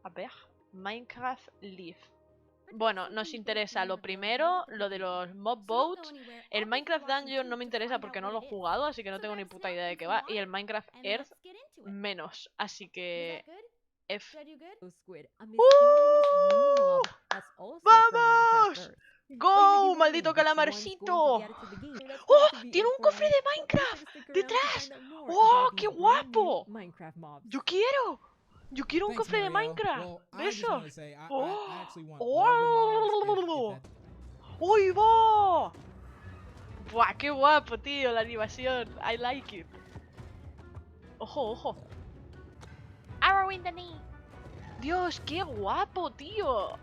A ver, Minecraft Live. Bueno, nos interesa lo primero, lo de los mob boats. El Minecraft Dungeon no me interesa porque no lo he jugado, así que no tengo ni puta idea de qué va. Y el Minecraft Earth menos, así que F. ¡Vamos! ¡Go! ¡Maldito calamarcito! ¡Oh! ¡Tiene un cofre de Minecraft! ¡Detrás! ¡Oh! ¡Qué guapo! ¡Yo quiero! ¡Yo quiero un cofre de Minecraft! ¿De esos? ¡Oh! ¡Oh! ¡Uy, va! ¡Buah! ¡Qué guapo, tío! La animación. I like it. ¡Ojo, ojo! Arrow in the knee. Dios, qué guapo, tío.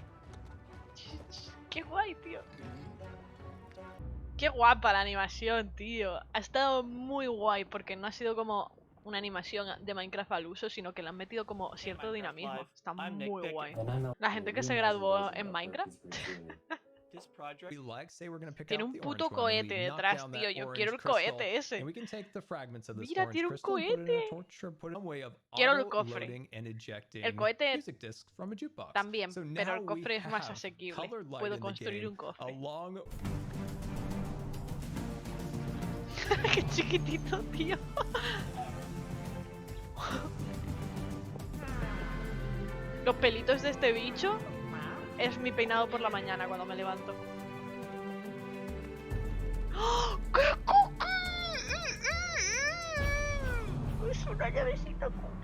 Qué guay, tío. Qué guapa la animación, tío. Ha estado muy guay porque no ha sido como una animación de Minecraft al uso, sino que le han metido como cierto dinamismo. Está muy guay. La gente que se graduó en Minecraft tiene un puto cohete detrás, tío. Yo quiero el cohete ese. Mira, tiene un cohete. Quiero el cofre. El cohete también, pero el cofre es más asequible. Puedo construir un cofre. Qué chiquitito, tío. Los pelitos de este bicho es mi peinado por la mañana cuando me levanto. ¡Oh! ¡Qué cookie! Es una cabecita cookie.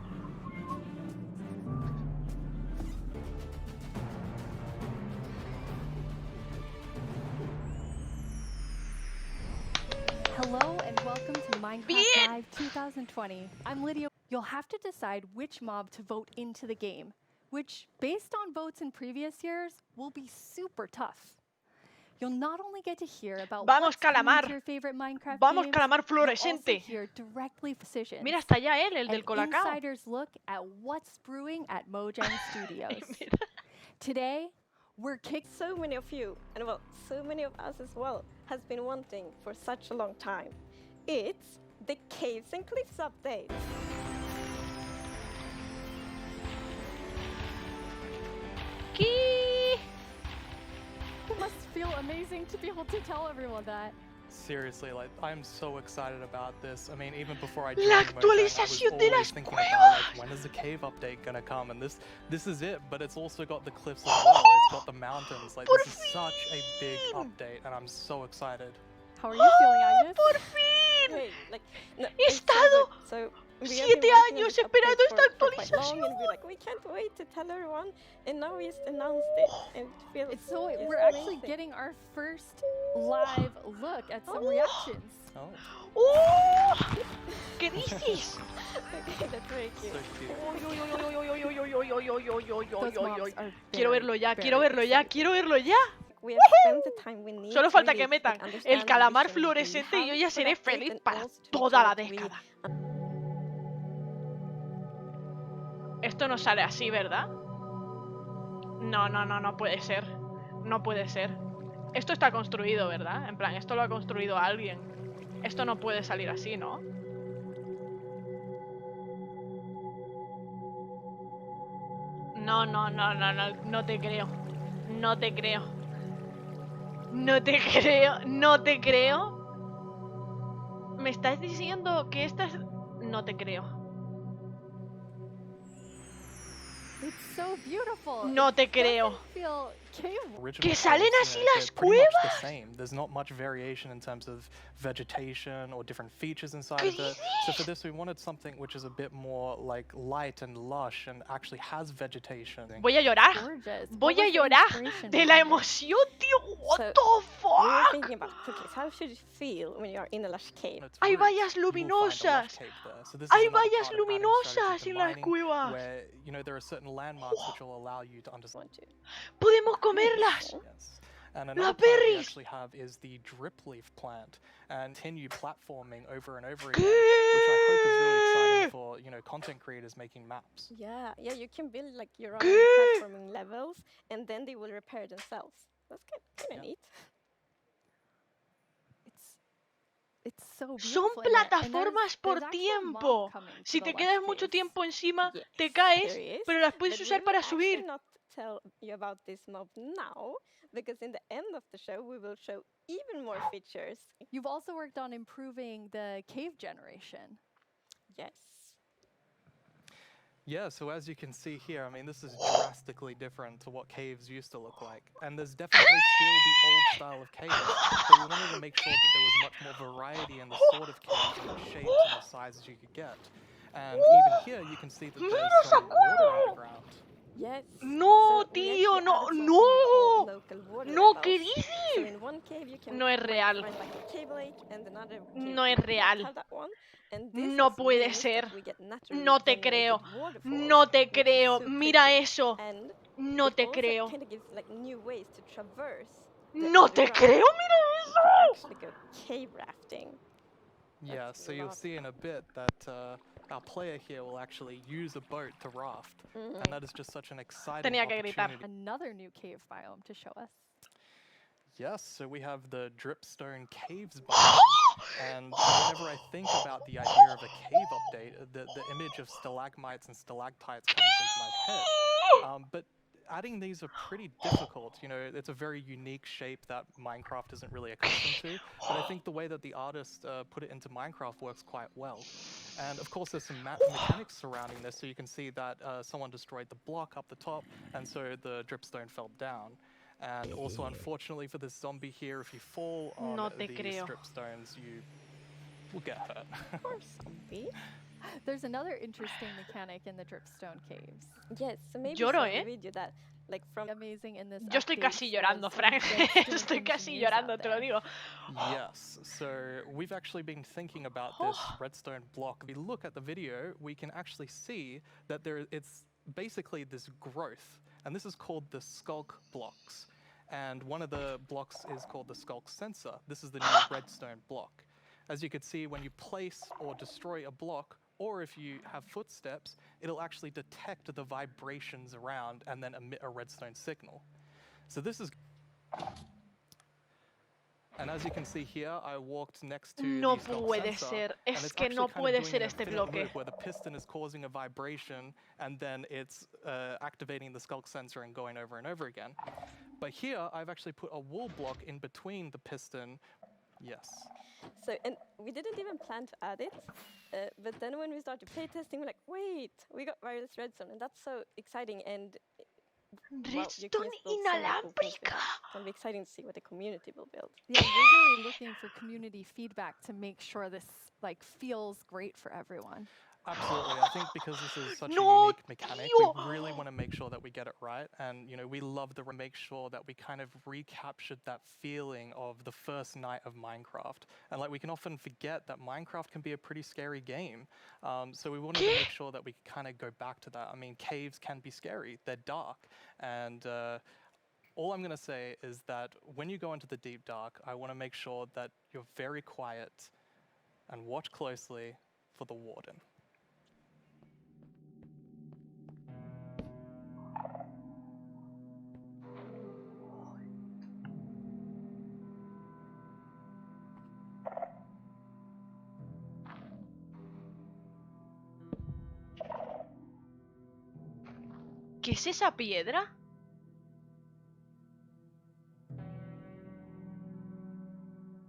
Hello and welcome to Minecraft Live 2020. I'm Lydia. You'll have to decide which mob to vote into the game, which, based on votes in previous years, will be super tough. You'll not only get to hear about Vamos, what's coming calamar. to your favorite Minecraft Vamos, games, calamar you'll also fluorescente. hear directly decisions. Mira, está ya él, el An del colacao. insider's look at what's brewing at Mojang Studios. Mira. Today, we're kicking. So many of you, and well, so many of us as well, has been wanting for such a long time. It's the Caves and Cliffs update. ¿Qué? It must feel amazing to be able to tell everyone that. Seriously, like, I'm so excited about this. I mean, even before I La joined Mojang, I was actualización de always las thinking about, cuevas. like, when is the cave update gonna come? And this is it, but it's also got the cliffs as well. It's got the mountains. Like, Por this is such a big fin. update, and I'm so excited. How are you feeling, ¡Oh, Agnes? por fin! Hey, like, no, He it's so estado good. So, we have 7 been working on años this esperando update esta for quite long, actualización. and we're like, we can't wait to tell everyone. And now we just announced it, and it feels It's so it's we're actually amazing. getting our first live look at some reactions. Oh, ¡Oh! ¿Qué dices? Okay, that's very cute. so cute. Those mobs are Quiero very, verlo ya, very quiero verlo ya, exciting. quiero verlo ya. We have spent the time we need Solo to falta really, que metan like, understand el the calamar vision we fluorescente y yo have ya for seré the update feliz and para also to toda la make sure década. we Esto no sale así, ¿verdad? No, no, no, no puede ser. No puede ser. Esto está construido, ¿verdad? En plan, esto lo ha construido alguien. Esto no puede salir así, ¿no? No, no, no, no, no, no te creo. No te creo. No te creo, no te creo. ¿Me estás diciendo que estas... No te creo. It's so beautiful. No It te creo. doesn't feel cave. Original ¿Que salen caves, así you know, las they're pretty much the cuevas? same. There's not much variation in terms of vegetation or different features inside ¿Qué of it. So for dices? this, we wanted something which is a bit more like light and lush and actually has vegetation. Voy a llorar. Gorgeous. Voy What a was the llorar inspiration de la behind it? emoción, tío. What So, the we were fuck? thinking about, okay, so how should it feel when you are in a lush cave? Its Hay roots, vallas you will find a lush luminosas. cave there. So this is Hay another vallas part of adding luminosas strategy to en las mining, cuevas. where, you know, there are certain landmarks which will allow you to understand. Want to? Podemos comerlas. Yes. And La another plant we berries. actually have is the drip leaf plant, and continue platforming over and over again, which I hope is really exciting for, you know, content creators making maps. Yeah, yeah, you can build like your own ¿Qué? platforming levels, and then they will repair themselves. That's kind of Yeah. neat. It's so Son beautiful in there. And plataformas por there's actually a mob tiempo. coming to Si the te west quedas mucho cave. tiempo encima, Yes, te caes, there is, pero las puedes but usar we para will actually subir. not tell you about this mob now, because in the end of the show we will show even more features. You've also worked on improving the cave generation. Yes. Yeah, so as you can see here, I mean, this is drastically different to what caves used to look like. And there's definitely still the old style of caves, but we wanted to make sure that there was much more variety in the sort of caves and the shapes and the sizes you could get. And even here, you can see that there's some water underground. Yes. No, So we tío, actually no, added something we no. call local water No, levels. ¿qué So dices? in one cave you can No es might real. find like a cave lake, and another cave No es you real. might have that one. And this No also puede means ser. that we get naturally No te generated creo. waterfalls, No te which is creo. so Mira pretty. eso. And No it te also creo. kind of gives like new ways to traverse the No te underground. creo, mira You can eso. actually go cave rafting. Yeah, That's so you'll not- see in a bit that our player here will actually use a boat to raft. And that is just such an exciting Tenía que gritar. opportunity. Another new cave biome to show us. Yes, so we have the dripstone caves biome. And whenever I think about the idea of a cave update, the image of stalagmites and stalactites comes into my head. But adding these are pretty difficult. You know, it's a very unique shape that Minecraft isn't really accustomed to. But I think the way that the artist put it into Minecraft works quite well. And of course, there's some mechanics surrounding this. So you can see that someone destroyed the block up the top, and so the dripstone fell down. And also, unfortunately for this zombie here, if you fall on No te these creo. dripstones, you will get hurt. Poor zombie. There's another interesting mechanic in the dripstone caves. Yes, so maybe Lloro, show ¿eh? the video that like from Amazing in this Yo estoy update casi llorando, was Frank. redstone Estoy casi engineers out llorando, te lo there. digo. Yes, so we've actually been thinking about this redstone block. If we look at the video, we can actually see that it's basically this growth, and this is called the skulk blocks. And one of the blocks is called the skulk sensor. This is the new redstone block. As you can see, when you place or destroy a block, or if you have footsteps, it'll actually detect the vibrations around and then emit a redstone signal. So this is... And as you can see here, I walked next to No the skulk puede sensor, ser. and Es it's que actually no kind of puede doing ser an este infinite bloque. loop where the piston is causing a vibration, and then it's activating the skulk sensor and going over and over again. But here, I've actually put a wool block in between the piston. Yes. So, and we didn't even plan to add it, but then when we started playtesting, we're like, wait, we got wireless redstone, and that's so exciting. And well, you can Redstone just build so many cool things with inalámbrica. it. It's gonna be exciting to see what the community will build. Yeah, we're really looking for community feedback to make sure this like feels great for everyone. Absolutely. I think because this is such No, a unique mechanic, we tío. really want to make sure that we get it right. And, you know, we love to make sure that we kind of recaptured that feeling of the first night of Minecraft. And, like, we can often forget that Minecraft can be a pretty scary game. So we wanted to make sure that we kind of go back to that. I mean, caves can be scary. They're dark. And all I'm going to say is that when you go into the deep dark, I want to make sure that you're very quiet and watch closely for the warden. ¿Qué es esa piedra?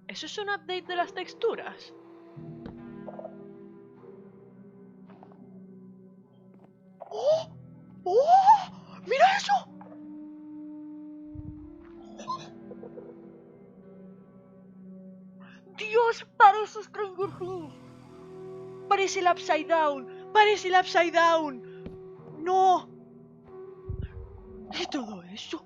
¿Eso es un update de las texturas? ¡Oh! ¡Oh! ¡Mira eso! ¡Dios! Parece Stranger Things. Parece el Upside Down. Parece el Upside Down. ¡No! ¿Y todo eso?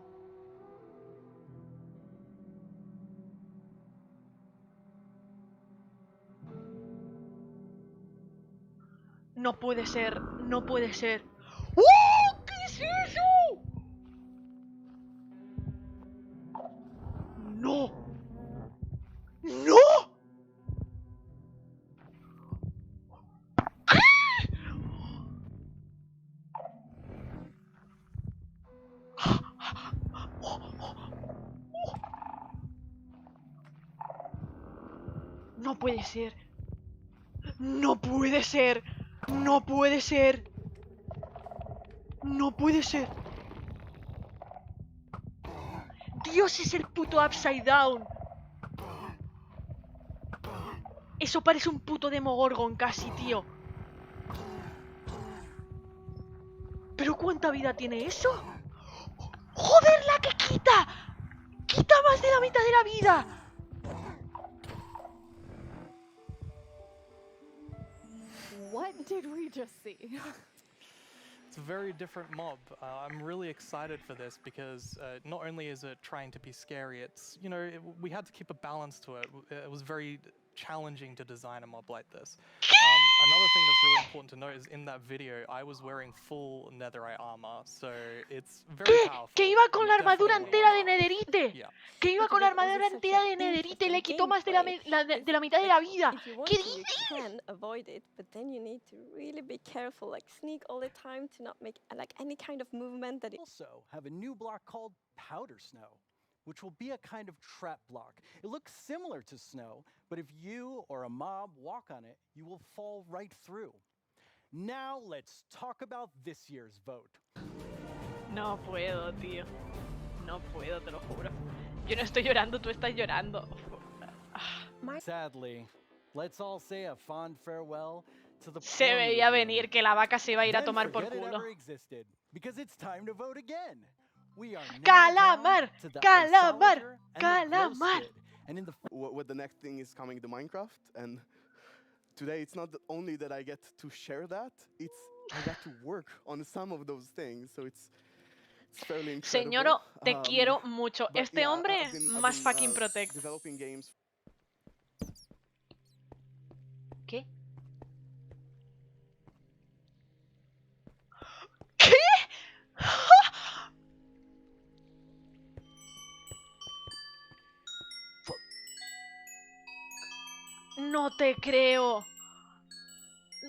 No puede ser, no puede ser. ¡Oh! ¿Qué es eso? ¡No! ¡No! No puede ser. No puede ser. No puede ser. No puede ser. Dios, es el puto Upside Down. Eso parece un puto Demogorgon casi, tío. ¿Pero cuánta vida tiene eso? ¡Joder, la que quita! ¡Quita más de la mitad de la vida! What did we just see? It's a very different mob. I'm really excited for this because not only is it trying to be scary, it's, you know, we had to keep a balance to it. It was very challenging to design a mob like this. Another thing that's really important to note is in that video, I was wearing full netherite armor, so it's very ¿Qué? powerful. ¿Que iba con You la armadura definitely entera de wanna- netherite? Yeah. ¿Que iba But con la it was armadura also entera such de an netherite y le interesting quitó más de la, gameplay. de la mitad de la vida? If you want ¿Qué to, you dices? can avoid it, but then you need to really be careful, like sneak all the time to not make like any kind of movement that it Also have a new block called powder snow, which will be a kind of trap block. It looks similar to snow, but if you or a mob walk on it, you will fall right through. Now let's talk about this year's vote. No puedo, tío. No puedo, te lo juro. Yo no estoy llorando, tú estás llorando. Sadly, let's all say a fond farewell to the Se porn veía review. venir que la vaca se iba a ir a Then tomar por forget it culo. ever existed, because it's time to vote again. We are now Calamar, down to the calamar, isolator and the glow calamar. squid. And in the What the next thing is coming to Minecraft, and today it's not only that I get to share that, it's I got to work on some of those things, so it's fairly incredible. Señoro, te quiero mucho. But Este yeah, hombre, I've más been, fucking protect. developing games. ¿Qué? ¿Qué? No te creo.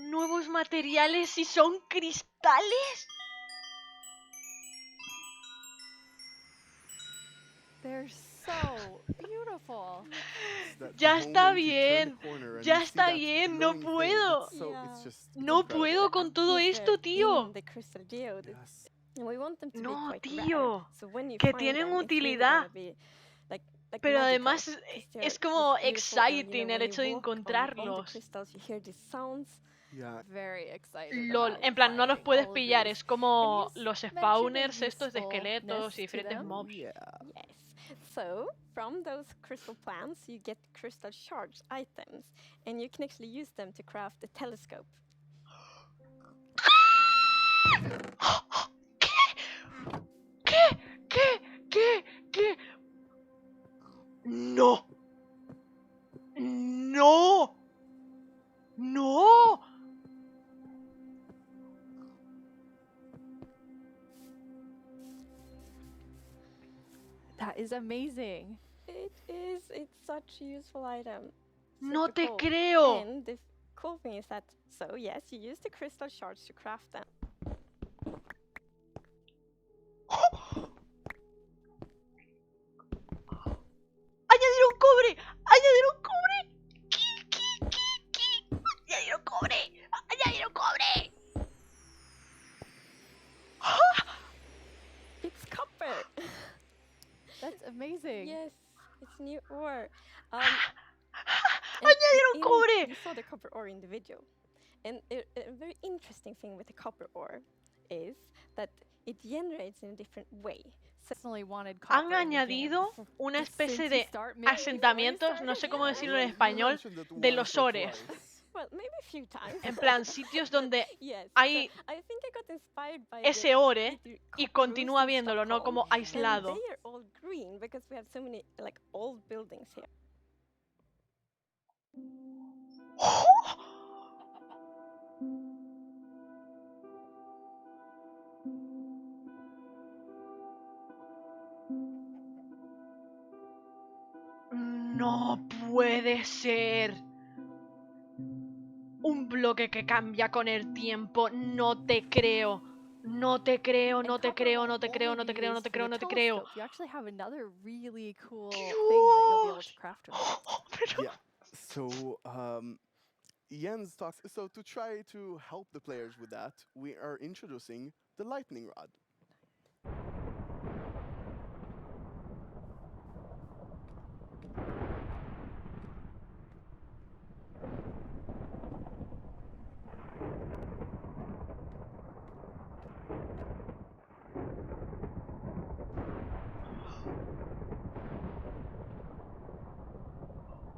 ¿Nuevos materiales y son cristales? They're so beautiful. That Ya the está moment you turn bien. the corner and Ya you see está that bien, no glowing thing, puedo. it's so- Yeah. it's just No incredible. puedo con todo These esto, are tío. in the crystal geodes. Yes. And we want them to No, be quite tío, rare. So when you que find tienen them, it's really utilidad. gonna be like Pero magical, además 'cause they're es como this beautiful, and, exciting el when you hecho de walk on the encontrarlos. crystals, you hear these sounds. Yeah. Very excited. LOL, about en plan, no los finding puedes all of pillar, these. es como And you los mentioned spawners the estos de esqueletos usefulness y to diferentes them. mobs. Yeah. Yes. So from those crystal plants, you get crystal shards items, and you can actually use them to craft a telescope. ¿Qué? ¡No! ¡No! ¡No! That is amazing. It is. It's such a useful item. ¡No Super te cool. creo! And the cool thing is that, so yes, you use the crystal shards to craft them. ¡Añadieron cobre! ¡Añadieron cobre! ¿Qué? ¡Añadieron cobre! ¡Añadieron cobre! It's copper. That's amazing. Yes, it's new ore. And ¡Añadieron cobre! You saw the copper ore in the video, and a very interesting thing with the copper ore is that it generates in a different way. So Personally wanted Han copper in the game. añadido una especie Since de you start making- asentamientos, no sé cómo decirlo en español, de los ores. well, maybe a few times. En plan, sitios donde yes. hay so I think I got inspired by ese ore the y copper continúa roofs in viéndolo, no Stockholm, como aislado. And they are all green because we have so many like old buildings here. No puede ser. Un bloque que cambia con el tiempo. No te creo. No te creo, And no te copper creo, will no te creo, only no te be creo, no used te for creo, the no te creo. telescope. You actually have another really cool thing that you'll be able Dios. to craft with it. Pero Yeah. So Jens talks. So to try to help the players with that, we are introducing the lightning rod.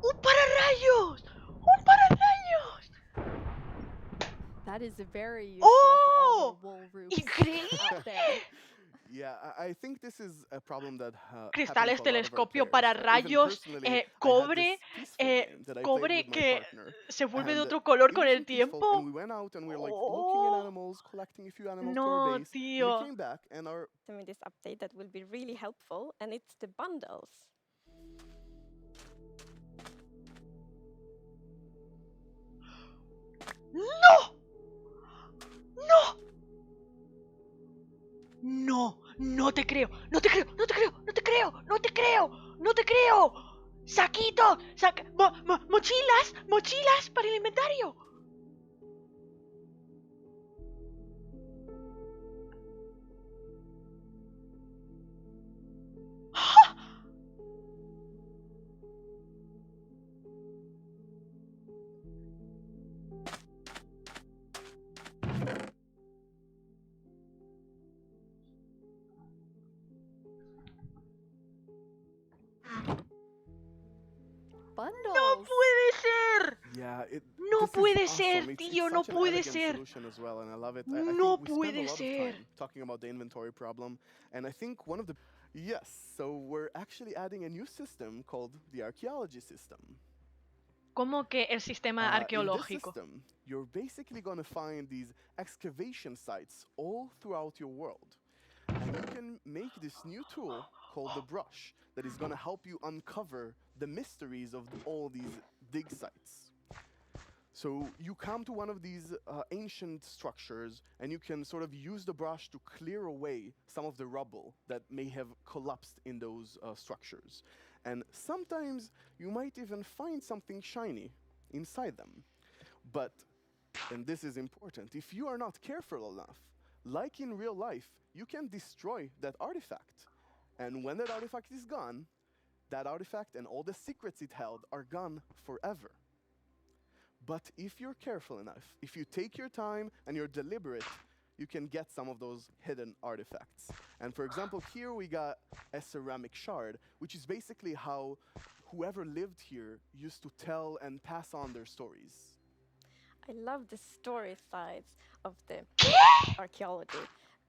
¡Un pararrayos! ¡Un pararrayos! That is very useful for all the wool roofs ¡Increíble! out there. Yeah, I think this is a problem that Cristales, happens to a lot of our telescopio, players. pararrayos, Personally, I had cobre, this peaceful game that I played with cobre my que partner, se vuelve de and otro color it con was el really peaceful, and we tiempo. went out and we were like looking at Oh, animals, collecting a few animals to no, our base. And we tío. came back and our To me, this update that will be really helpful, and it's the bundles. ¡No! ¡No! No, no te creo, no te creo, no te creo, no te creo, no te creo, no te creo. Saquito, mochilas, mochilas para el inventario. ¡Ah! Bundles. ¡No puede ser! yeah, No this is puede awesome. ser, It's tío, no such an puede elegant ser. solution as well, and I love it. No I think we spend a puede lot of ser. time talking about the inventory problem, and I think one of the yes, so we're actually adding a new system called the Archaeology System. ¿Cómo que el sistema In this arqueológico? system, you're basically going to find these excavation sites all throughout your world. And you can make this new tool called the brush that is going to help you uncover the mysteries of all these dig sites. So you come to one of these ancient structures and you can sort of use the brush to clear away some of the rubble that may have collapsed in those structures. And sometimes you might even find something shiny inside them. But, and this is important, if you are not careful enough, like in real life, you can destroy that artifact. And when that artifact is gone, that artifact and all the secrets it held are gone forever. But if you're careful enough, if you take your time and you're deliberate, you can get some of those hidden artifacts. And for example, here we got a ceramic shard, which is basically how whoever lived here used to tell and pass on their stories. I love the story sides of the archaeology.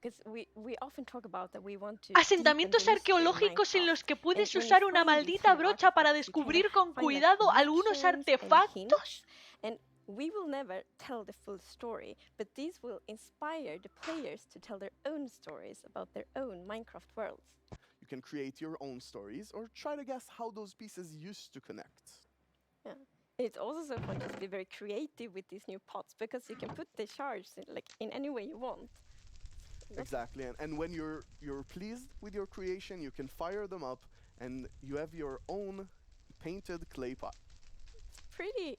Because we often talk about that we want to Asentamientos arqueológicos en los que puedes usar una maldita brocha para descubrir con cuidado algunos artefactos. And we will never tell the full story, but these will inspire the players to tell their own stories about their own Minecraft worlds. You can create your own stories or try to guess how those pieces used to connect. Yeah. It's also so fun to be very creative with these new pots because you can put the shards in any way you want. Exactly, and when you're pleased with your creation, you can fire them up and you have your own painted clay pot. It's pretty.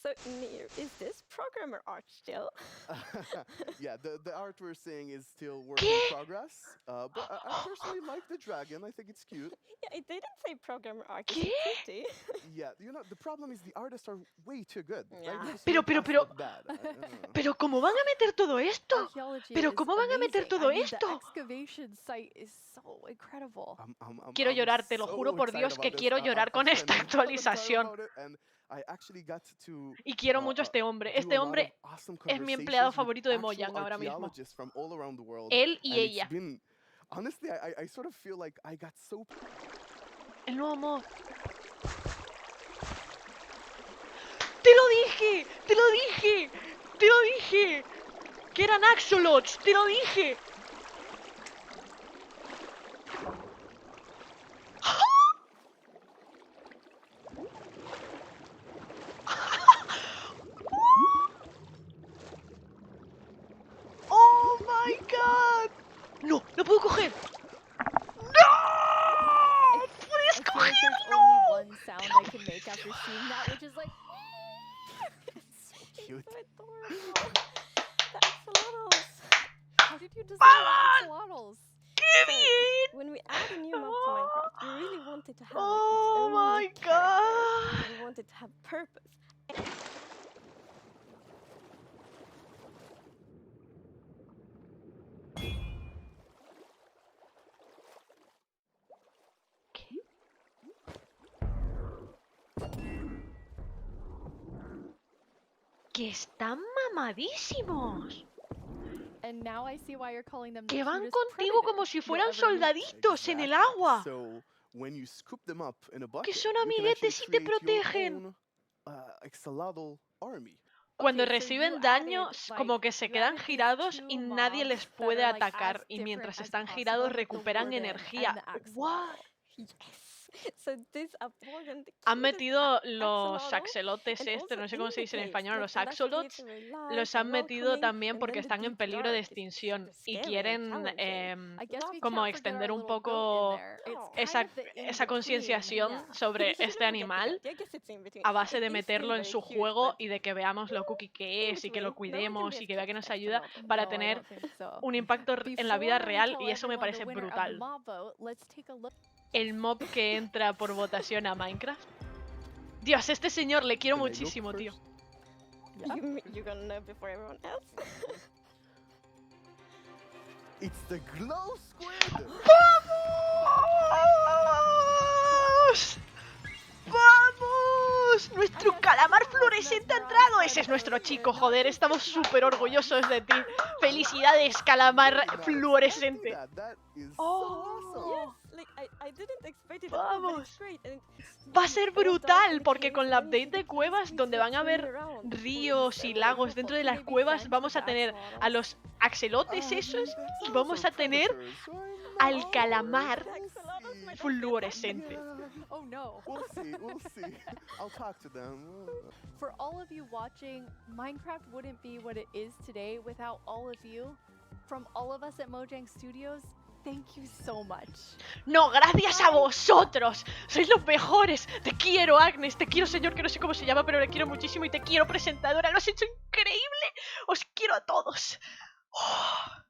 So, Nir, is this programmer art still? Yeah, the art we're seeing is still work in progress, but I personally like the dragon. I think it's cute. Yeah, it didn't say programmer art. It's pretty. Yeah, you know, the problem is the artists are way too good. Yeah. Like, just Pero, make us pero- look bad. I don't know. Pero ¿cómo van a meter todo esto? Archaeology Pero is ¿cómo van a meter amazing. todo I mean, esto? The excavation site is so incredible. Quiero I'm llorar, te lo so juro por excited Dios about que this. quiero llorar I've con spent esta a lot of time actualización. about it, and I actually got to Y quiero mucho a este hombre. do Este a lot hombre of awesome es mi conversations empleado with favorito de actual Mojang ahora mismo. archaeologists from all around the world. Él y And ella. it's been, honestly, I sort of feel like I got so El nuevo mod. ¡Te lo dije! ¡Te lo dije! ¡Te lo dije! ¡Que eran axolots! ¡Te lo dije! ¡Oh my god! ¡No! ¡No puedo coger! ¡No! ¡Puedes I feel like coger! there's ¡No! only one sound I can make after seeing that, which is like, wanted to have Oh its own my unique character, God. and we wanted to have purpose. Que están mamadísimos. And now I see why you're calling them the Que van cutest contigo predator como si you'll fueran ever meet. soldaditos en el Exactly. agua. So when you scoop them up in a Que bucket, son you can actually amiguetes y te create your protegen. own axolotl army. Cuando Okay, so reciben you daño, added, como like, que se you quedan added these girados two y nadie mobs les that puede are, like, atacar. as Y mientras different as están possible, girados like the recuperan wooden energía. and the axolotl. What? Yes. So these are probably the Han cutest metido los axolotl, axolotes and este, also no sé in cómo se the dice en caves, español, like los in that axolots, caves are very light los and han metido welcoming, también and porque then the están en deep peligro de dark is extinción super y scary and quieren challenging. I guess we como can't forget extender our un little goat poco in there. It's Oh. esa, kind of the esa in-between. concienciación Yeah. sobre You este shouldn't forget the animal goat. I guess it's in between. a base It de is meterlo still en very su cute, juego but y de que veamos lo cookie que in es y que lo between. No, we can be cuidemos as y que vea que cute nos as ayuda axolotl. para No, I tener don't think so. un impacto en la vida Before we real tell y eso me everyone parece the winner of the brutal. mob vote, let's take a look. El mob que entra por votación a Minecraft. Dios, este señor le quiero Can I look muchísimo, tío. first? You're gonna know before everyone else. It's the glow squid! ¡Vamos! ¡Vamos! ¡Nuestro calamar fluorescente ha entrado! Ese es nuestro chico, joder. Estamos súper orgullosos de ti. ¡Felicidades, calamar I did not fluorescente! expect that. That is Oh. so awesome. Like I didn't expect it at all, but it's Vamos. great. And Va a ser all dark in brutal the porque caves, con and la then you update see de the cuevas squid donde van a swimming haber around. ríos y lagos dentro de las cuevas, vamos a tener a los axolotes esos y vamos a tener al calamar fluorescente. Oh no. We'll see, we'll see. I'll talk to them. For all of you watching, Minecraft wouldn't be what it is today without all of you. From all of us at Mojang Studios, thank you so much. No, gracias a vosotros. Sois los mejores. Te quiero, Agnes. Te quiero, señor, que no sé cómo se llama, pero le quiero muchísimo. Y te quiero, presentadora. Lo has hecho increíble. Os quiero a todos. Oh.